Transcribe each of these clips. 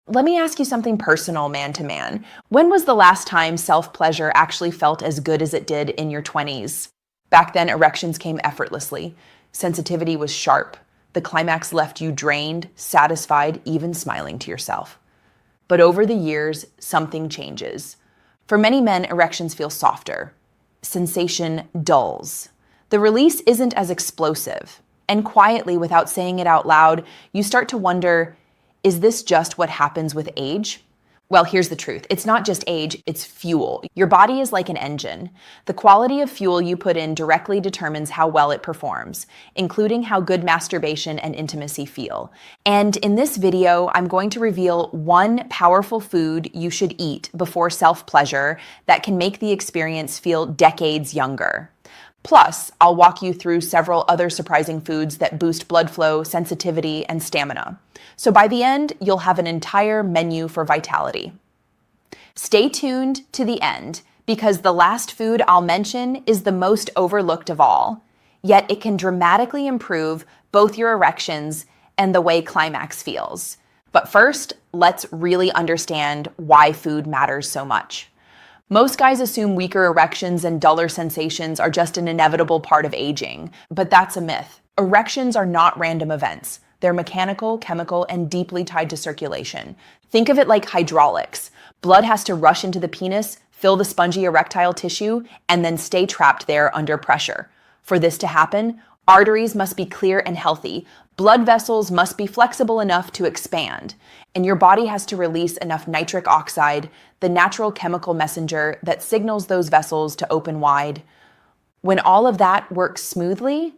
Let me ask you something personal, man to man. When was the last time self-pleasure actually felt as good as it did in your 20s? Back then, erections came effortlessly. Sensitivity was sharp. The climax left you drained, satisfied, even smiling to yourself. But over the years, something changes. For many men, erections feel softer. Sensation dulls. The release isn't as explosive. And quietly, without saying it out loud, you start to wonder, is this just what happens with age? Well, here's the truth. It's not just age, it's fuel. Your body is like an engine. The quality of fuel you put in directly determines how well it performs, including how good masturbation and intimacy feel. And in this video, I'm going to reveal one powerful food you should eat before self-pleasure that can make the experience feel decades younger. Plus, I'll walk you through several other surprising foods that boost blood flow, sensitivity, and stamina. So by the end, you'll have an entire menu for vitality. Stay tuned to the end, because the last food I'll mention is the most overlooked of all. Yet it can dramatically improve both your erections and the way climax feels. But first, let's really understand why food matters so much. Most guys assume weaker erections and duller sensations are just an inevitable part of aging, but that's a myth. Erections are not random events. They're mechanical, chemical, and deeply tied to circulation. Think of it like hydraulics. Blood has to rush into the penis, fill the spongy erectile tissue, and then stay trapped there under pressure. For this to happen, arteries must be clear and healthy. Blood vessels must be flexible enough to expand, and your body has to release enough nitric oxide, the natural chemical messenger that signals those vessels to open wide. When all of that works smoothly,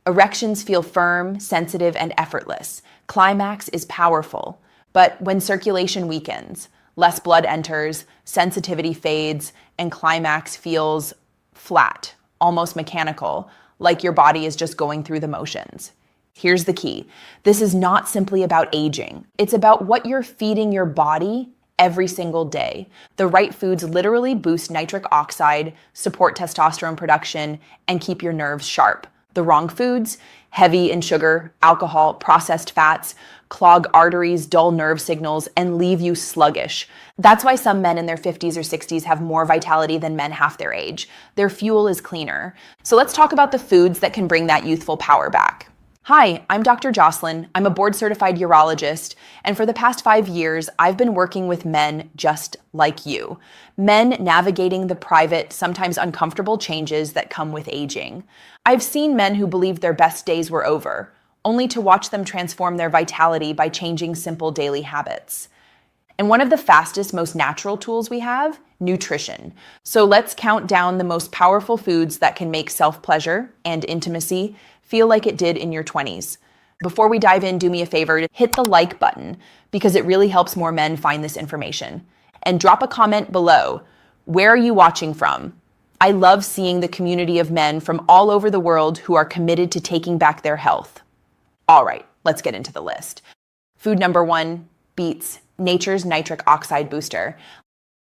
erections feel firm, sensitive, and effortless. Climax is powerful, but when circulation weakens, less blood enters, sensitivity fades, and climax feels flat, almost mechanical, like your body is just going through the motions. Here's the key. This is not simply about aging. It's about what you're feeding your body every single day. The right foods literally boost nitric oxide, support testosterone production, and keep your nerves sharp. The wrong foods, heavy in sugar, alcohol, processed fats, clog arteries, dull nerve signals, and leave you sluggish. That's why some men in their 50s or 60s have more vitality than men half their age. Their fuel is cleaner. So let's talk about the foods that can bring that youthful power back. Hi, I'm Dr. Jocelyn. I'm a board-certified urologist, and for the past 5 years, I've been working with men just like you. Men navigating the private, sometimes uncomfortable changes that come with aging. I've seen men who believed their best days were over, only to watch them transform their vitality by changing simple daily habits. And one of the fastest, most natural tools we have, nutrition. So let's count down the most powerful foods that can make self-pleasure and intimacy feel like it did in your 20s. Before we dive in, do me a favor, hit the like button because it really helps more men find this information. And drop a comment below. Where are you watching from? I love seeing the community of men from all over the world who are committed to taking back their health. All right, let's get into the list. Food number 1, beets, nature's nitric oxide booster.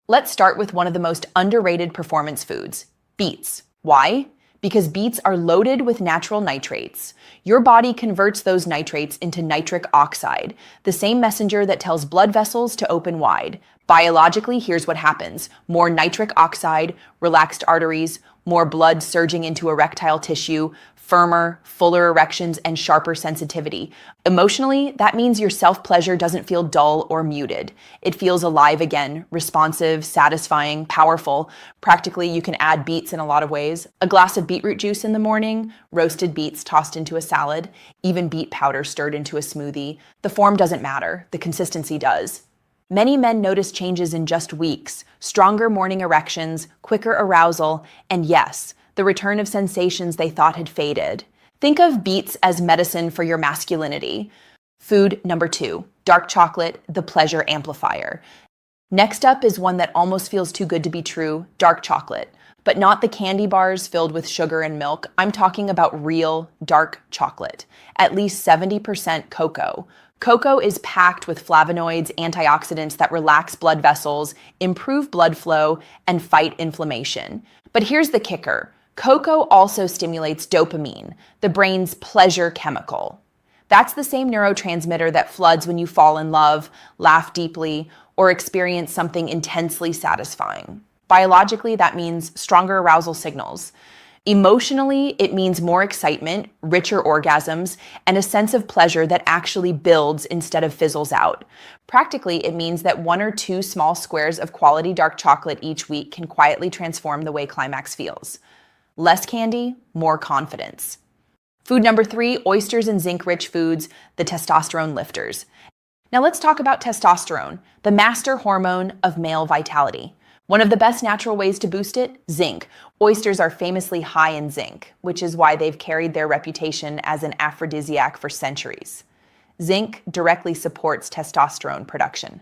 Let's start with one of the most underrated performance foods, beets. Why? Because beets are loaded with natural nitrates. Your body converts those nitrates into nitric oxide, the same messenger that tells blood vessels to open wide. Biologically, here's what happens. More nitric oxide, relaxed arteries, more blood surging into erectile tissue, firmer, fuller erections, and sharper sensitivity. Emotionally, that means your self-pleasure doesn't feel dull or muted. It feels alive again, responsive, satisfying, powerful. Practically, you can add beets in a lot of ways. A glass of beetroot juice in the morning, roasted beets tossed into a salad, even beet powder stirred into a smoothie. The form doesn't matter, the consistency does. Many men notice changes in just weeks, stronger morning erections, quicker arousal, and yes, the return of sensations they thought had faded. Think of beets as medicine for your masculinity. Food number 2, dark chocolate, the pleasure amplifier. Next up is one that almost feels too good to be true, dark chocolate. But not the candy bars filled with sugar and milk. I'm talking about real dark chocolate, at least 70% cocoa. Cocoa is packed with flavonoids, antioxidants that relax blood vessels, improve blood flow, and fight inflammation. But here's the kicker. Cocoa also stimulates dopamine, the brain's pleasure chemical. That's the same neurotransmitter that floods when you fall in love, laugh deeply, or experience something intensely satisfying. Biologically, that means stronger arousal signals. Emotionally, it means more excitement, richer orgasms, and a sense of pleasure that actually builds instead of fizzles out. Practically, it means that 1 or 2 small squares of quality dark chocolate each week can quietly transform the way climax feels. Less candy, more confidence. Food number 3, oysters and zinc-rich foods, the testosterone lifters. Now let's talk about testosterone, the master hormone of male vitality. One of the best natural ways to boost it? Zinc. Oysters are famously high in zinc, which is why they've carried their reputation as an aphrodisiac for centuries. Zinc directly supports testosterone production.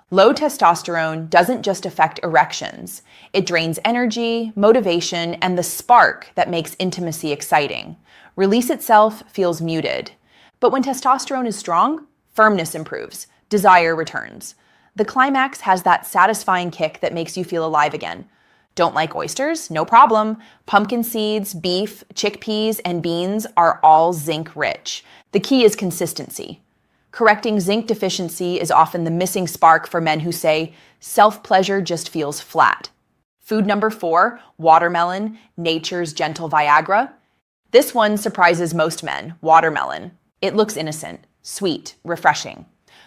Low testosterone doesn't just affect erections. It drains energy, motivation, and the spark that makes intimacy exciting. Release itself feels muted. But when testosterone is strong, firmness improves, desire returns. The climax has that satisfying kick that makes you feel alive again. Don't like oysters? No problem. Pumpkin seeds, beef, chickpeas, and beans are all zinc-rich. The key is consistency. Correcting zinc deficiency is often the missing spark for men who say, self-pleasure just feels flat. Food number 4, watermelon, nature's gentle Viagra. This one surprises most men, watermelon. It looks innocent, sweet, refreshing.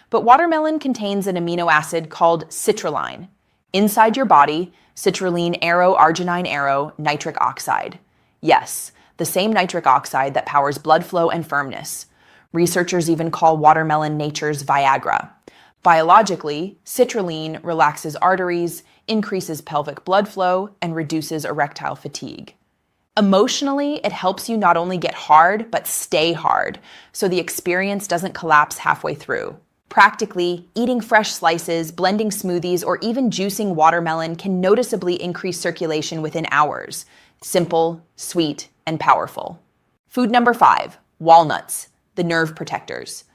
But watermelon contains an amino acid called citrulline. Inside your body, citrulline arginine nitric oxide. Yes, the same nitric oxide that powers blood flow and firmness. Researchers even call watermelon nature's Viagra. Biologically, citrulline relaxes arteries, increases pelvic blood flow, and reduces erectile fatigue. Emotionally, it helps you not only get hard, but stay hard, so the experience doesn't collapse halfway through. Practically, eating fresh slices, blending smoothies, or even juicing watermelon can noticeably increase circulation within hours. Simple, sweet, and powerful. Food number 5, walnuts, the nerve protectors.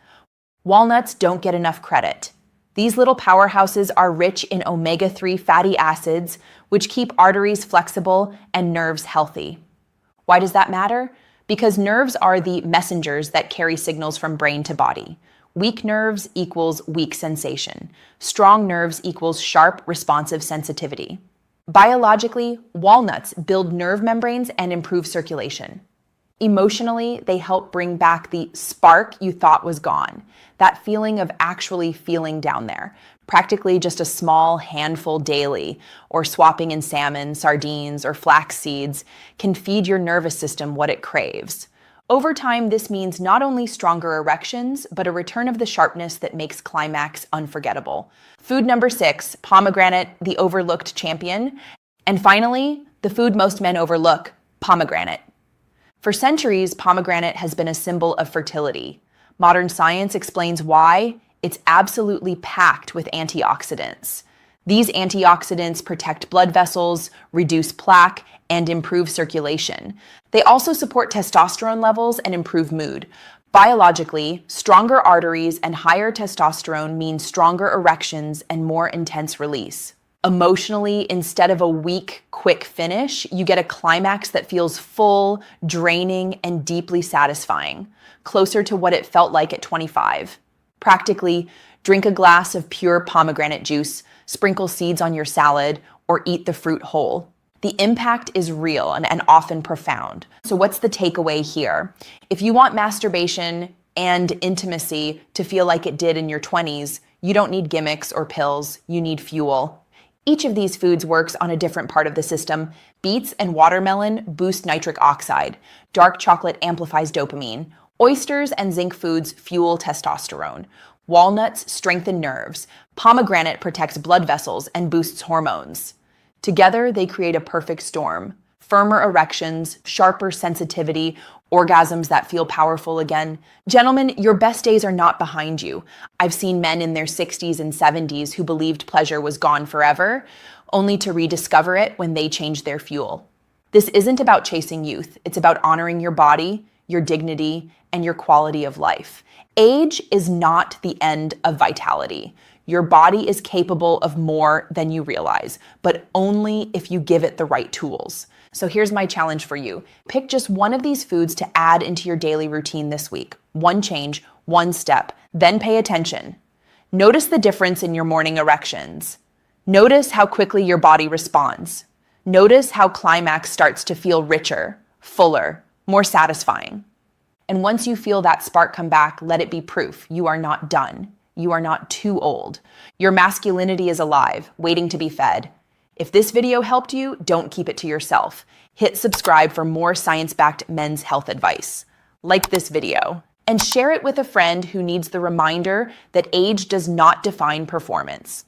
Walnuts don't get enough credit. These little powerhouses are rich in omega-3 fatty acids, which keep arteries flexible and nerves healthy. Why does that matter? Because nerves are the messengers that carry signals from brain to body. Weak nerves equals weak sensation. Strong nerves equals sharp, responsive sensitivity. Biologically, walnuts build nerve membranes and improve circulation. Emotionally, they help bring back the spark you thought was gone, that feeling of actually feeling down there. Practically just a small handful daily, or swapping in salmon, sardines, or flax seeds can feed your nervous system what it craves. Over time, this means not only stronger erections, but a return of the sharpness that makes climax unforgettable. Food number 6, pomegranate, the overlooked champion. And finally, the food most men overlook, pomegranate. For centuries, pomegranate has been a symbol of fertility. Modern science explains why. It's absolutely packed with antioxidants. These antioxidants protect blood vessels, reduce plaque, and improve circulation. They also support testosterone levels and improve mood. Biologically, stronger arteries and higher testosterone mean stronger erections and more intense release. Emotionally, instead of a weak, quick finish, you get a climax that feels full, draining, and deeply satisfying, closer to what it felt like at 25. Practically, drink a glass of pure pomegranate juice, sprinkle seeds on your salad, or eat the fruit whole. The impact is real and often profound. So what's the takeaway here? If you want masturbation and intimacy to feel like it did in your 20s, you don't need gimmicks or pills, you need fuel. Each of these foods works on a different part of the system. Beets and watermelon boost nitric oxide. Dark chocolate amplifies dopamine. Oysters and zinc foods fuel testosterone. Walnuts strengthen nerves. Pomegranate protects blood vessels and boosts hormones. Together, they create a perfect storm. Firmer erections, sharper sensitivity, orgasms that feel powerful again. Gentlemen, your best days are not behind you. I've seen men in their 60s and 70s who believed pleasure was gone forever, only to rediscover it when they changed their fuel. This isn't about chasing youth. It's about honoring your body, your dignity, and your quality of life. Age is not the end of vitality. Your body is capable of more than you realize, but only if you give it the right tools. So here's my challenge for you. Pick just one of these foods to add into your daily routine this week. One change, one step, then pay attention. Notice the difference in your morning erections. Notice how quickly your body responds. Notice how climax starts to feel richer, fuller, more satisfying. And once you feel that spark come back, let it be proof you are not done. You are not too old. Your masculinity is alive, waiting to be fed. If this video helped you, don't keep it to yourself. Hit subscribe for more science-backed men's health advice. Like this video and share it with a friend who needs the reminder that age does not define performance.